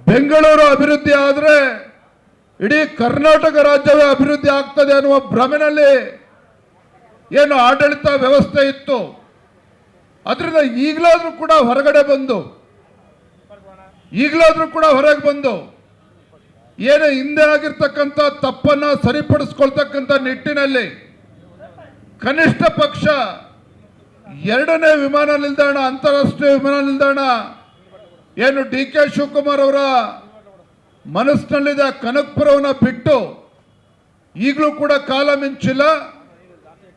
ಬೆಂಗಳೂರು ಅಭಿವೃದ್ಧಿ ಆದರೆ ಇಡೀ ಕರ್ನಾಟಕ ರಾಜ್ಯವೇ ಅಭಿವೃದ್ಧಿ ಆಗ್ತದೆ ಅನ್ನುವ ಭ್ರಮೆನಲ್ಲಿ ಏನು ಆಡಳಿತ ವ್ಯವಸ್ಥೆ ಇತ್ತು, ಅದರಿಂದ ಈಗಲಾದರೂ ಕೂಡ ಹೊರಗೆ ಬಂದು ಏನು ಹಿಂದೆ ಆಗಿರ್ತಕ್ಕಂಥ ತಪ್ಪನ್ನ ಸರಿಪಡಿಸ್ಕೊಳ್ತಕ್ಕಂಥ ನಿಟ್ಟಿನಲ್ಲಿ ಕನಿಷ್ಠ ಪಕ್ಷ ಎರಡನೇ ವಿಮಾನ ನಿಲ್ದಾಣ, ಅಂತಾರಾಷ್ಟ್ರೀಯ ವಿಮಾನ ನಿಲ್ದಾಣ ಏನು ಡಿ ಕೆ ಶಿವಕುಮಾರ್ ಅವರ ಮನಸ್ಸಿನಲ್ಲಿದೆ ಕನಕಪುರವನ್ನ ಬಿಟ್ಟು ಈಗಲೂ ಕೂಡ ಕಾಲ ಮಿಂಚಿಲ್ಲ.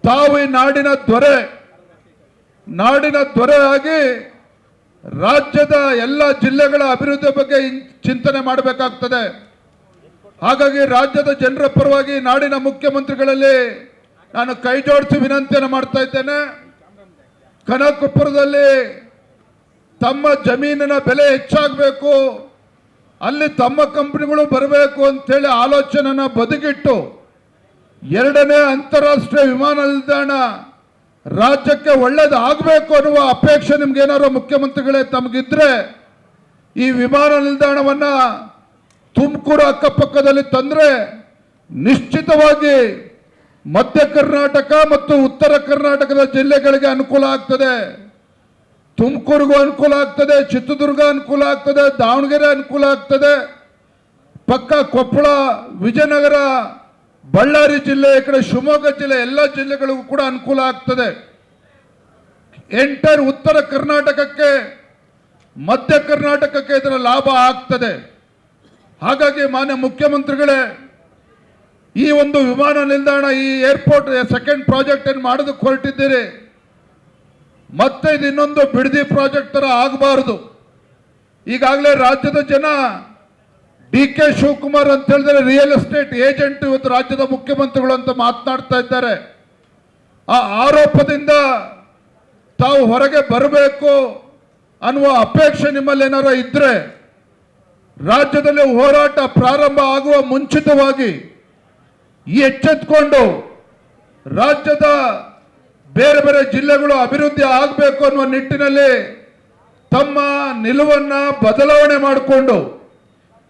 ತಾವು ಈ ನಾಡಿನ ದೊರೆ ಆಗಿ ರಾಜ್ಯದ ಎಲ್ಲ ಜಿಲ್ಲೆಗಳ ಅಭಿವೃದ್ಧಿ ಬಗ್ಗೆ ಚಿಂತನೆ ಮಾಡಬೇಕಾಗ್ತದೆ. ಹಾಗಾಗಿ ರಾಜ್ಯದ ಜನರ ಪರವಾಗಿ ನಾಡಿನ ಮುಖ್ಯಮಂತ್ರಿಗಳಲ್ಲಿ ನಾನು ಕೈ ಜೋಡಿಸಿ ವಿನಂತಿಯನ್ನು ಮಾಡ್ತಾ ಇದ್ದೇನೆ. ಕನಕಪುರದಲ್ಲಿ ತಮ್ಮ ಜಮೀನಿನ ಬೆಲೆ ಹೆಚ್ಚಾಗಬೇಕು, ಅಲ್ಲಿ ತಮ್ಮ ಕಂಪನಿಗಳು ಬರಬೇಕು ಅಂತೇಳಿ ಆಲೋಚನೆನ ಬದಿಗಿಟ್ಟು ಎರಡನೇ ಅಂತಾರಾಷ್ಟ್ರೀಯ ವಿಮಾನ ನಿಲ್ದಾಣ ರಾಜ್ಯಕ್ಕೆ ಒಳ್ಳೇದಾಗಬೇಕು ಅನ್ನುವ ಅಪೇಕ್ಷೆ ನಿಮ್ಗೇನಾದ್ರು ಮುಖ್ಯಮಂತ್ರಿಗಳೇ ತಮಗಿದ್ರೆ ಈ ವಿಮಾನ ನಿಲ್ದಾಣವನ್ನ ತುಮಕೂರು ಅಕ್ಕಪಕ್ಕದಲ್ಲಿ ತಂದ್ರೆ ನಿಶ್ಚಿತವಾಗಿ ಮಧ್ಯ ಕರ್ನಾಟಕ ಮತ್ತು ಉತ್ತರ ಕರ್ನಾಟಕದ ಜಿಲ್ಲೆಗಳಿಗೆ ಅನುಕೂಲ ಆಗ್ತದೆ. ತುಮಕೂರಿಗೂ ಅನುಕೂಲ ಆಗ್ತದೆ, ಚಿತ್ರದುರ್ಗ ಅನುಕೂಲ ಆಗ್ತದೆ, ದಾವಣಗೆರೆ ಅನುಕೂಲ ಆಗ್ತದೆ, ಪಕ್ಕ ಕೊಪ್ಪಳ, ವಿಜಯನಗರ, ಬಳ್ಳಾರಿ ಜಿಲ್ಲೆ, ಈ ಕಡೆ ಶಿವಮೊಗ್ಗ ಜಿಲ್ಲೆ ಎಲ್ಲ ಜಿಲ್ಲೆಗಳಿಗೂ ಕೂಡ ಅನುಕೂಲ ಆಗ್ತದೆ. ಎಂಟರ್ ಉತ್ತರ ಕರ್ನಾಟಕಕ್ಕೆ, ಮಧ್ಯ ಕರ್ನಾಟಕಕ್ಕೆ ಇದರ ಲಾಭ ಆಗ್ತದೆ. ಹಾಗಾಗಿ ಮಾನ್ಯ ಮುಖ್ಯಮಂತ್ರಿಗಳೇ, ಈ ಒಂದು ವಿಮಾನ ನಿಲ್ದಾಣ, ಈ ಏರ್ಪೋರ್ಟ್ ಸೆಕೆಂಡ್ ಪ್ರಾಜೆಕ್ಟ್ ಏನು ಮಾಡೋದಕ್ಕೆ ಹೊರಟಿದ್ದೀರಿ, ಮತ್ತೆ ಇದು ಇನ್ನೊಂದು ಬಿಡದಿ ಪ್ರಾಜೆಕ್ಟ್ ತರ ಆಗಬಾರದು. ಈಗಾಗಲೇ ರಾಜ್ಯದ ಜನ ಡಿ ಕೆ ಶಿವಕುಮಾರ್ ಅಂತ ಹೇಳಿದ್ರೆ ರಿಯಲ್ ಎಸ್ಟೇಟ್ ಏಜೆಂಟ್ ಇವತ್ತು ರಾಜ್ಯದ ಮುಖ್ಯಮಂತ್ರಿಗಳು ಅಂತ ಮಾತನಾಡ್ತಾ ಇದ್ದಾರೆ. ಆ ಆರೋಪದಿಂದ ತಾವು ಹೊರಗೆ ಬರಬೇಕು ಅನ್ನುವ ಅಪೇಕ್ಷೆ ನಿಮ್ಮಲ್ಲಿ ಏನಾರ ಇದ್ರೆ ರಾಜ್ಯದಲ್ಲಿ ಹೋರಾಟ ಪ್ರಾರಂಭ ಆಗುವ ಮುಂಚಿತವಾಗಿ ಎಚ್ಚೆತ್ತುಕೊಂಡು ರಾಜ್ಯದ ಬೇರೆ ಬೇರೆ ಜಿಲ್ಲೆಗಳು ಅಭಿವೃದ್ಧಿ ಆಗಬೇಕು ಅನ್ನುವ ನಿಟ್ಟಿನಲ್ಲಿ ತಮ್ಮ ನಿಲುವನ್ನ ಬದಲಾವಣೆ ಮಾಡಿಕೊಂಡು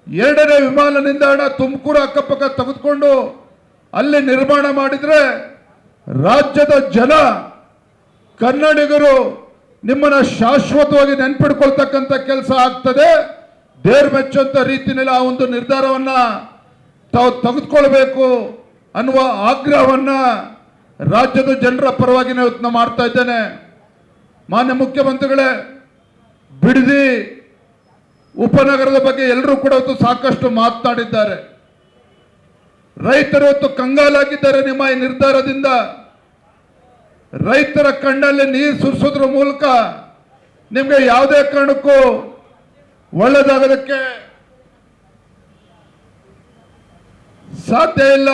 ಎರಡನೇ ವಿಮಾನ ನಿಲ್ದಾಣ ತುಮಕೂರು ಅಕ್ಕಪಕ್ಕ ತೆಗೆದುಕೊಂಡು ಅಲ್ಲಿ ನಿರ್ಮಾಣ ಮಾಡಿದ್ರೆ ರಾಜ್ಯದ ಜನ, ಕನ್ನಡಿಗರು ನಿಮ್ಮನ್ನ ಶಾಶ್ವತವಾಗಿ ನೆನ್ಪಿಡ್ಕೊಳ್ತಕ್ಕಂಥ ಕೆಲಸ ಆಗ್ತದೆ. ದೇವ್ರ ಮೆಚ್ಚುವಂತ ರೀತಿಯಲ್ಲಿ ಆ ಒಂದು ನಿರ್ಧಾರವನ್ನ ತಾವು ತೆಗೆದುಕೊಳ್ಬೇಕು ಅನ್ನುವ ಆಗ್ರಹವನ್ನ ರಾಜ್ಯದ ಜನರ ಪರವಾಗಿ ನಾನು ಮಾಡ್ತಾ ಇದ್ದೇನೆ. ಮಾನ್ಯ ಮುಖ್ಯಮಂತ್ರಿಗಳೇ, ಬಿಡದಿ ಉಪನಗರದ ಬಗ್ಗೆ ಎಲ್ಲರೂ ಕೂಡ ಇವತ್ತು ಸಾಕಷ್ಟು ಮಾತನಾಡಿದ್ದಾರೆ. ರೈತರು ಇವತ್ತು ಕಂಗಾಲಾಗಿದ್ದಾರೆ ನಿಮ್ಮ ಈ ನಿರ್ಧಾರದಿಂದ. ರೈತರ ಕಣ್ಣಲ್ಲಿ ನೀರು ಸುರಿಸೋದ್ರ ಮೂಲಕ ನಿಮಗೆ ಯಾವುದೇ ಕಾರಣಕ್ಕೂ ಒಳ್ಳೆದಾಗೋದಕ್ಕೆ ಸಾಧ್ಯ ಇಲ್ಲ.